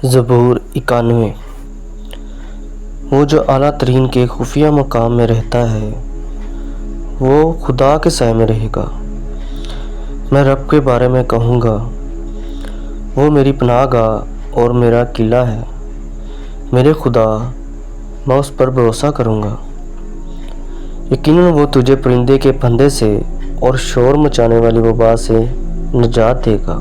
زبور 91۔ وہ جو اعلیٰ ترین کے خفیہ مقام میں رہتا ہے وہ خدا کے سائے میں رہے گا۔ میں رب کے بارے میں کہوں گا، وہ میری پناہ گاہ اور میرا قلعہ ہے، میرے خدا، میں اس پر بھروسہ کروں گا۔ یقیناً وہ تجھے پرندے کے پھندے سے اور شور مچانے والی وبا سے نجات دے گا۔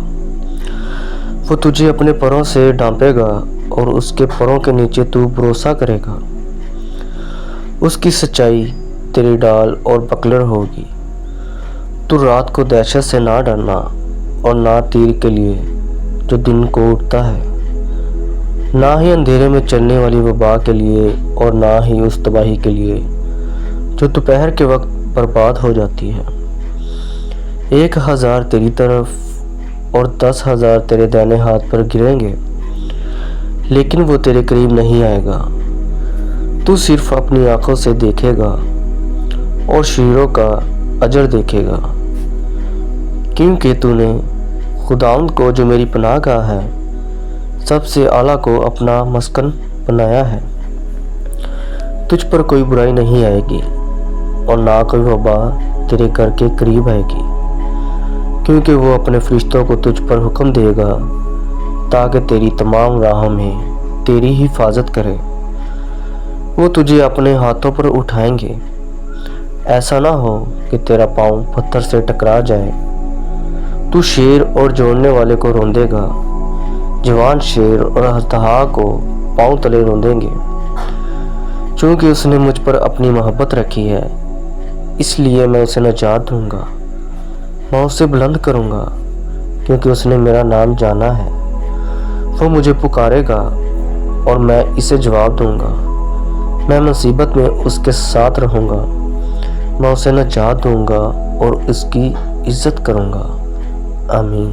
وہ تجھے اپنے پروں سے ڈھانپے گا اور اس کے پروں کے نیچے تو بھروسہ کرے گا۔ اس کی سچائی تیری ڈال اور بکلر ہوگی۔ تو رات کو دہشت سے نہ ڈرنا اور نہ تیر کے لیے جو دن کو اٹھتا ہے، نہ ہی اندھیرے میں چلنے والی وبا کے لیے اور نہ ہی اس تباہی کے لیے جو دوپہر کے وقت برباد ہو جاتی ہے۔ 1000 تیری طرف اور 10,000 تیرے دائیں ہاتھ پر گریں گے، لیکن وہ تیرے قریب نہیں آئے گا۔ تو صرف اپنی آنکھوں سے دیکھے گا اور شریروں کا اجر دیکھے گا، کیونکہ تو نے خداوند کو جو میری پناہ گاہ ہے، سب سے اعلیٰ کو اپنا مسکن بنایا ہے۔ تجھ پر کوئی برائی نہیں آئے گی اور نہ کوئی وبا تیرے گھر کے قریب آئے گی، کیونکہ وہ اپنے فرشتوں کو تجھ پر حکم دے گا تاکہ تیری تمام راہوں میں تیری حفاظت کرے۔ وہ تجھے اپنے ہاتھوں پر اٹھائیں گے، ایسا نہ ہو کہ تیرا پاؤں پتھر سے ٹکرا جائے۔ تو شیر اور جوڑنے والے کو روندے گا، جوان شیر اور اژدہا کو پاؤں تلے روندیں گے۔ چونکہ اس نے مجھ پر اپنی محبت رکھی ہے، اس لیے میں اسے نجات دوں گا۔ میں اسے بلند کروں گا کیونکہ اس نے میرا نام جانا ہے۔ وہ مجھے پکارے گا اور میں اسے جواب دوں گا۔ میں مصیبت میں اس کے ساتھ رہوں گا، میں اسے نجات دوں گا اور اس کی عزت کروں گا۔ آمین۔